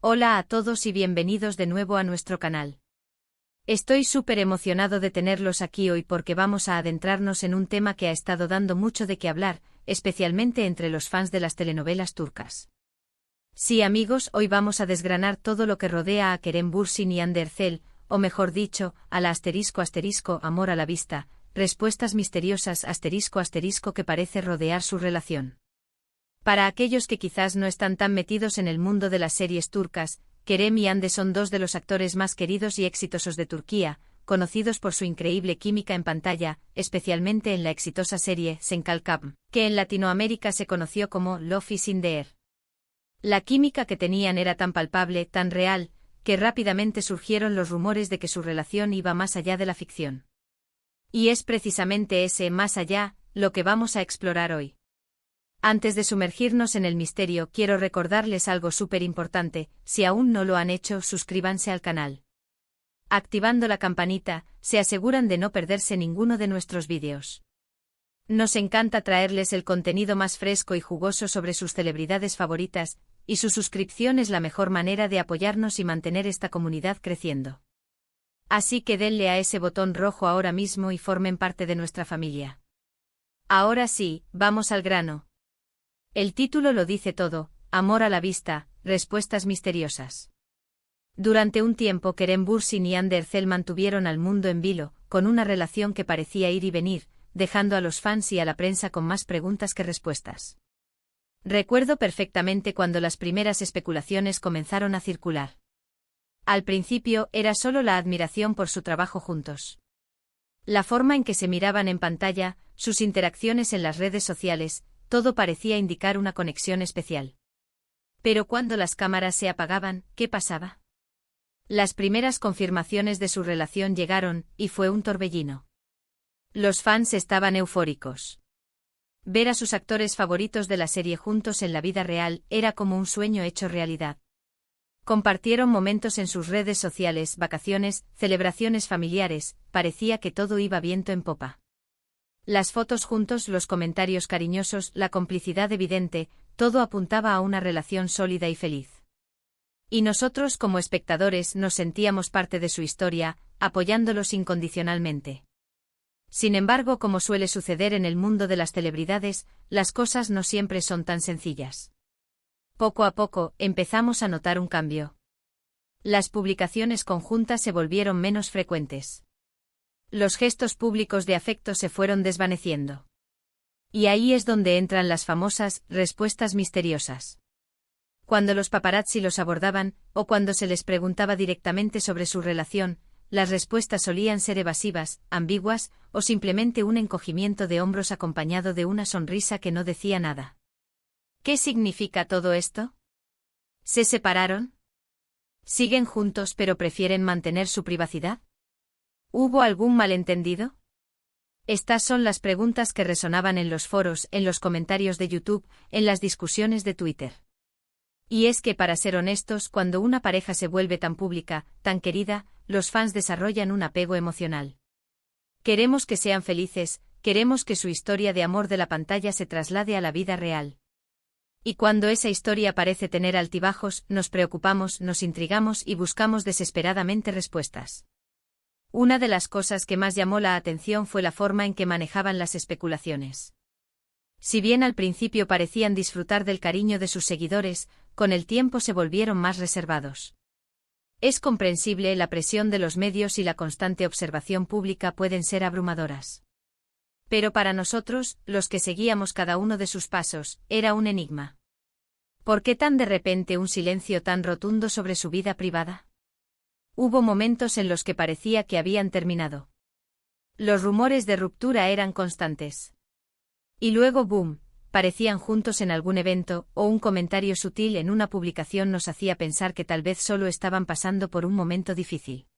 Hola a todos y bienvenidos de nuevo a nuestro canal. Estoy súper emocionado de tenerlos aquí hoy porque vamos a adentrarnos en un tema que ha estado dando mucho de qué hablar, especialmente entre los fans de las telenovelas turcas. Sí amigos, hoy vamos a desgranar todo lo que rodea a Kerem Bürsin y Hande Erçel, o mejor dicho, a la amor a la vista, respuestas misteriosas que parece rodear su relación. Para aquellos que quizás no están tan metidos en el mundo de las series turcas, Kerem y Hande son dos de los actores más queridos y exitosos de Turquía, conocidos por su increíble química en pantalla, especialmente en la exitosa serie Sen Kalkam, que en Latinoamérica se conoció como Love is in the Air. La química que tenían era tan palpable, tan real, que rápidamente surgieron los rumores de que su relación iba más allá de la ficción. Y es precisamente ese más allá, lo que vamos a explorar hoy. Antes de sumergirnos en el misterio, quiero recordarles algo súper importante: si aún no lo han hecho, suscríbanse al canal. Activando la campanita, se aseguran de no perderse ninguno de nuestros vídeos. Nos encanta traerles el contenido más fresco y jugoso sobre sus celebridades favoritas, y su suscripción es la mejor manera de apoyarnos y mantener esta comunidad creciendo. Así que denle a ese botón rojo ahora mismo y formen parte de nuestra familia. Ahora sí, vamos al grano. El título lo dice todo: amor a la vista, respuestas misteriosas. Durante un tiempo Kerem Bürsin y Hande Erçel mantuvieron al mundo en vilo, con una relación que parecía ir y venir, dejando a los fans y a la prensa con más preguntas que respuestas. Recuerdo perfectamente cuando las primeras especulaciones comenzaron a circular. Al principio era solo la admiración por su trabajo juntos. La forma en que se miraban en pantalla, sus interacciones en las redes sociales, todo parecía indicar una conexión especial. Pero cuando las cámaras se apagaban, ¿qué pasaba? Las primeras confirmaciones de su relación llegaron, y fue un torbellino. Los fans estaban eufóricos. Ver a sus actores favoritos de la serie juntos en la vida real era como un sueño hecho realidad. Compartieron momentos en sus redes sociales, vacaciones, celebraciones familiares, parecía que todo iba viento en popa. Las fotos juntos, los comentarios cariñosos, la complicidad evidente, todo apuntaba a una relación sólida y feliz. Y nosotros como espectadores nos sentíamos parte de su historia, apoyándolos incondicionalmente. Sin embargo, como suele suceder en el mundo de las celebridades, las cosas no siempre son tan sencillas. Poco a poco, empezamos a notar un cambio. Las publicaciones conjuntas se volvieron menos frecuentes. Los gestos públicos de afecto se fueron desvaneciendo. Y ahí es donde entran las famosas respuestas misteriosas. Cuando los paparazzi los abordaban, o cuando se les preguntaba directamente sobre su relación, las respuestas solían ser evasivas, ambiguas, o simplemente un encogimiento de hombros acompañado de una sonrisa que no decía nada. ¿Qué significa todo esto? ¿Se separaron? ¿Siguen juntos pero prefieren mantener su privacidad? ¿Hubo algún malentendido? Estas son las preguntas que resonaban en los foros, en los comentarios de YouTube, en las discusiones de Twitter. Y es que, para ser honestos, cuando una pareja se vuelve tan pública, tan querida, los fans desarrollan un apego emocional. Queremos que sean felices, queremos que su historia de amor de la pantalla se traslade a la vida real. Y cuando esa historia parece tener altibajos, nos preocupamos, nos intrigamos y buscamos desesperadamente respuestas. Una de las cosas que más llamó la atención fue la forma en que manejaban las especulaciones. Si bien al principio parecían disfrutar del cariño de sus seguidores, con el tiempo se volvieron más reservados. Es comprensible, la presión de los medios y la constante observación pública pueden ser abrumadoras. Pero para nosotros, los que seguíamos cada uno de sus pasos, era un enigma. ¿Por qué tan de repente un silencio tan rotundo sobre su vida privada? Hubo momentos en los que parecía que habían terminado. Los rumores de ruptura eran constantes. Y luego, boom, parecían juntos en algún evento, o un comentario sutil en una publicación nos hacía pensar que tal vez solo estaban pasando por un momento difícil.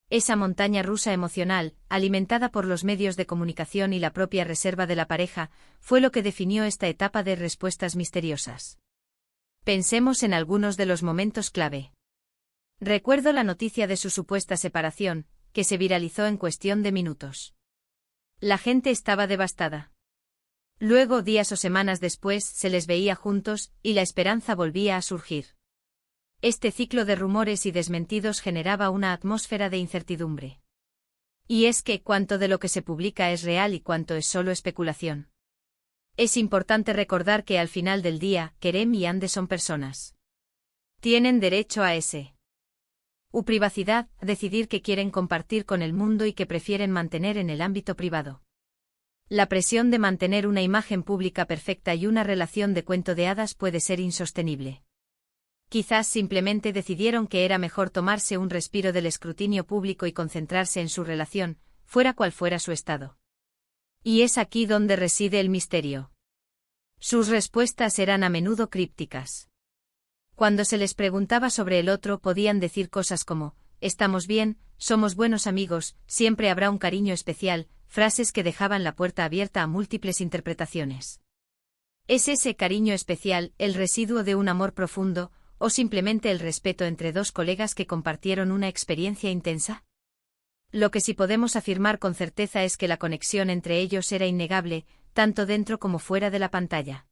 Esa montaña rusa emocional, alimentada por los medios de comunicación y la propia reserva de la pareja, fue lo que definió esta etapa de respuestas misteriosas. Pensemos en algunos de los momentos clave. Recuerdo la noticia de su supuesta separación, que se viralizó en cuestión de minutos. La gente estaba devastada. Luego, días o semanas después, se les veía juntos, y la esperanza volvía a surgir. Este ciclo de rumores y desmentidos generaba una atmósfera de incertidumbre. Y es que cuánto de lo que se publica es real y cuánto es solo especulación. Es importante recordar que al final del día, Kerem y Hande son personas. Tienen derecho a privacidad, a decidir qué quieren compartir con el mundo y qué prefieren mantener en el ámbito privado. La presión de mantener una imagen pública perfecta y una relación de cuento de hadas puede ser insostenible. Quizás simplemente decidieron que era mejor tomarse un respiro del escrutinio público y concentrarse en su relación, fuera cual fuera su estado. Y es aquí donde reside el misterio. Sus respuestas eran a menudo crípticas. Cuando se les preguntaba sobre el otro podían decir cosas como, estamos bien, somos buenos amigos, siempre habrá un cariño especial, frases que dejaban la puerta abierta a múltiples interpretaciones. ¿Es ese cariño especial el residuo de un amor profundo, o simplemente el respeto entre dos colegas que compartieron una experiencia intensa? Lo que sí podemos afirmar con certeza es que la conexión entre ellos era innegable, tanto dentro como fuera de la pantalla.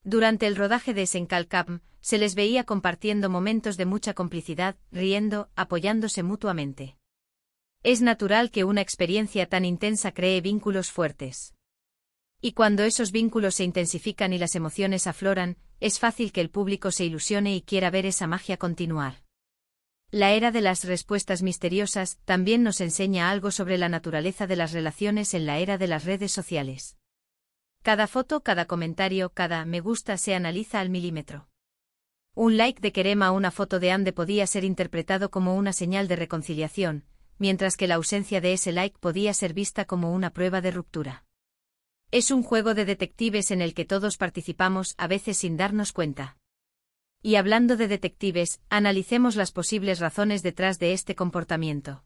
Durante el rodaje de Senkalkam, se les veía compartiendo momentos de mucha complicidad, riendo, apoyándose mutuamente. Es natural que una experiencia tan intensa cree vínculos fuertes. Y cuando esos vínculos se intensifican y las emociones afloran, es fácil que el público se ilusione y quiera ver esa magia continuar. La era de las respuestas misteriosas también nos enseña algo sobre la naturaleza de las relaciones en la era de las redes sociales. Cada foto, cada comentario, cada me gusta se analiza al milímetro. Un like de Kerem a una foto de Hande podía ser interpretado como una señal de reconciliación, mientras que la ausencia de ese like podía ser vista como una prueba de ruptura. Es un juego de detectives en el que todos participamos, a veces sin darnos cuenta. Y hablando de detectives, analicemos las posibles razones detrás de este comportamiento.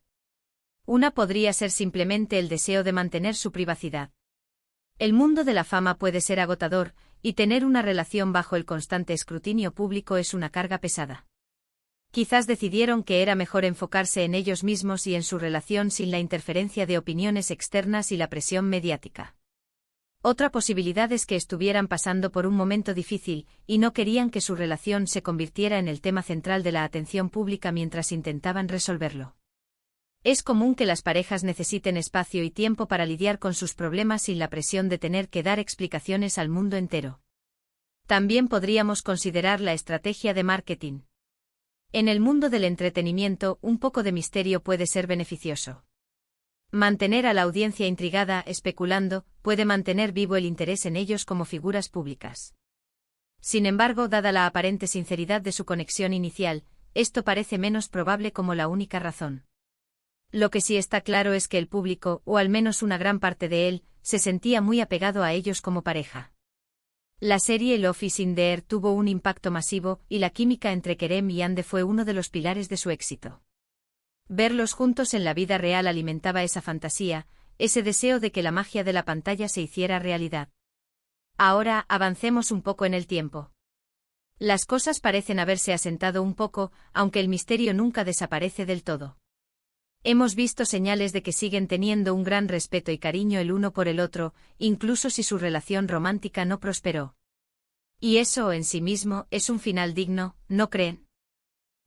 Una podría ser simplemente el deseo de mantener su privacidad. El mundo de la fama puede ser agotador, y tener una relación bajo el constante escrutinio público es una carga pesada. Quizás decidieron que era mejor enfocarse en ellos mismos y en su relación sin la interferencia de opiniones externas y la presión mediática. Otra posibilidad es que estuvieran pasando por un momento difícil, y no querían que su relación se convirtiera en el tema central de la atención pública mientras intentaban resolverlo. Es común que las parejas necesiten espacio y tiempo para lidiar con sus problemas sin la presión de tener que dar explicaciones al mundo entero. También podríamos considerar la estrategia de marketing. En el mundo del entretenimiento, un poco de misterio puede ser beneficioso. Mantener a la audiencia intrigada, especulando, puede mantener vivo el interés en ellos como figuras públicas. Sin embargo, dada la aparente sinceridad de su conexión inicial, esto parece menos probable como la única razón. Lo que sí está claro es que el público, o al menos una gran parte de él, se sentía muy apegado a ellos como pareja. La serie Love is in the Air tuvo un impacto masivo, y la química entre Kerem y Hande fue uno de los pilares de su éxito. Verlos juntos en la vida real alimentaba esa fantasía, ese deseo de que la magia de la pantalla se hiciera realidad. Ahora, avancemos un poco en el tiempo. Las cosas parecen haberse asentado un poco, aunque el misterio nunca desaparece del todo. Hemos visto señales de que siguen teniendo un gran respeto y cariño el uno por el otro, incluso si su relación romántica no prosperó. Y eso en sí mismo es un final digno, ¿no creen?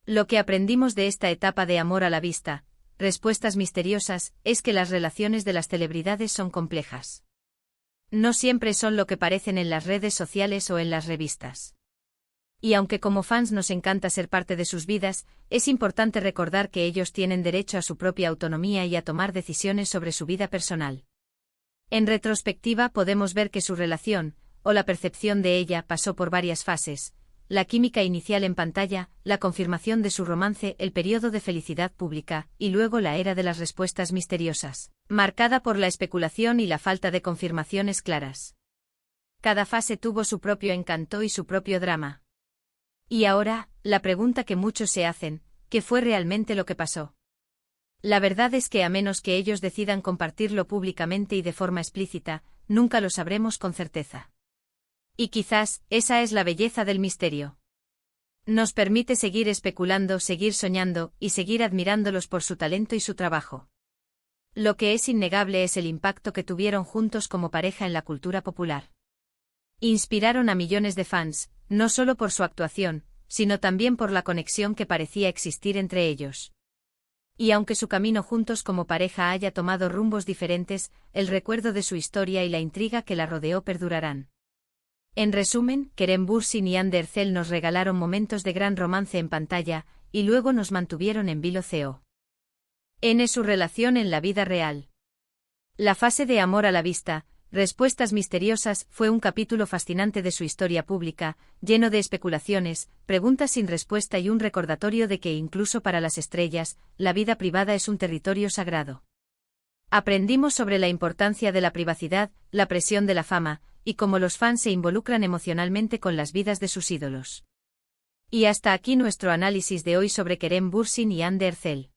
Lo que aprendimos de esta etapa de amor a la vista, respuestas misteriosas, es que las relaciones de las celebridades son complejas. No siempre son lo que parecen en las redes sociales o en las revistas. Y aunque como fans nos encanta ser parte de sus vidas, es importante recordar que ellos tienen derecho a su propia autonomía y a tomar decisiones sobre su vida personal. En retrospectiva podemos ver que su relación, o la percepción de ella, pasó por varias fases: la química inicial en pantalla, la confirmación de su romance, el periodo de felicidad pública, y luego la era de las respuestas misteriosas, marcada por la especulación y la falta de confirmaciones claras. Cada fase tuvo su propio encanto y su propio drama. Y ahora, la pregunta que muchos se hacen: ¿qué fue realmente lo que pasó? La verdad es que a menos que ellos decidan compartirlo públicamente y de forma explícita, nunca lo sabremos con certeza. Y quizás, esa es la belleza del misterio. Nos permite seguir especulando, seguir soñando, y seguir admirándolos por su talento y su trabajo. Lo que es innegable es el impacto que tuvieron juntos como pareja en la cultura popular. Inspiraron a millones de fans, no solo por su actuación, sino también por la conexión que parecía existir entre ellos. Y aunque su camino juntos como pareja haya tomado rumbos diferentes, el recuerdo de su historia y la intriga que la rodeó perdurarán. En resumen, Kerem Bürsin y Hande Erçel nos regalaron momentos de gran romance en pantalla, y luego nos mantuvieron en vilo en su relación en la vida real. La fase de amor a la vista, respuestas misteriosas, fue un capítulo fascinante de su historia pública, lleno de especulaciones, preguntas sin respuesta y un recordatorio de que incluso para las estrellas, la vida privada es un territorio sagrado. Aprendimos sobre la importancia de la privacidad, la presión de la fama, y cómo los fans se involucran emocionalmente con las vidas de sus ídolos. Y hasta aquí nuestro análisis de hoy sobre Kerem Bürsin y Hande Erçel.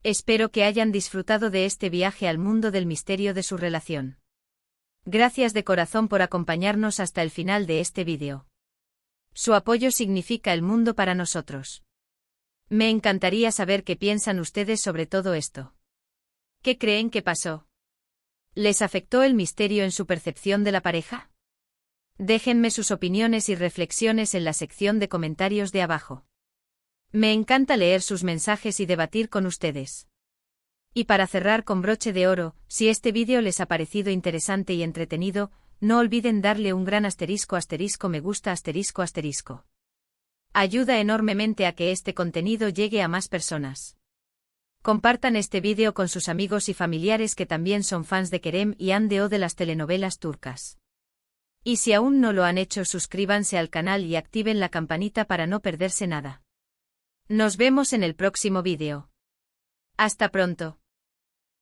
Espero que hayan disfrutado de este viaje al mundo del misterio de su relación. Gracias de corazón por acompañarnos hasta el final de este vídeo. Su apoyo significa el mundo para nosotros. Me encantaría saber qué piensan ustedes sobre todo esto. ¿Qué creen que pasó? ¿Les afectó el misterio en su percepción de la pareja? Déjenme sus opiniones y reflexiones en la sección de comentarios de abajo. Me encanta leer sus mensajes y debatir con ustedes. Y para cerrar con broche de oro, si este vídeo les ha parecido interesante y entretenido, no olviden darle un gran *me gusta *. Ayuda enormemente a que este contenido llegue a más personas. Compartan este vídeo con sus amigos y familiares que también son fans de Kerem y Hande o de las telenovelas turcas. Y si aún no lo han hecho, suscríbanse al canal y activen la campanita para no perderse nada. Nos vemos en el próximo vídeo. Hasta pronto.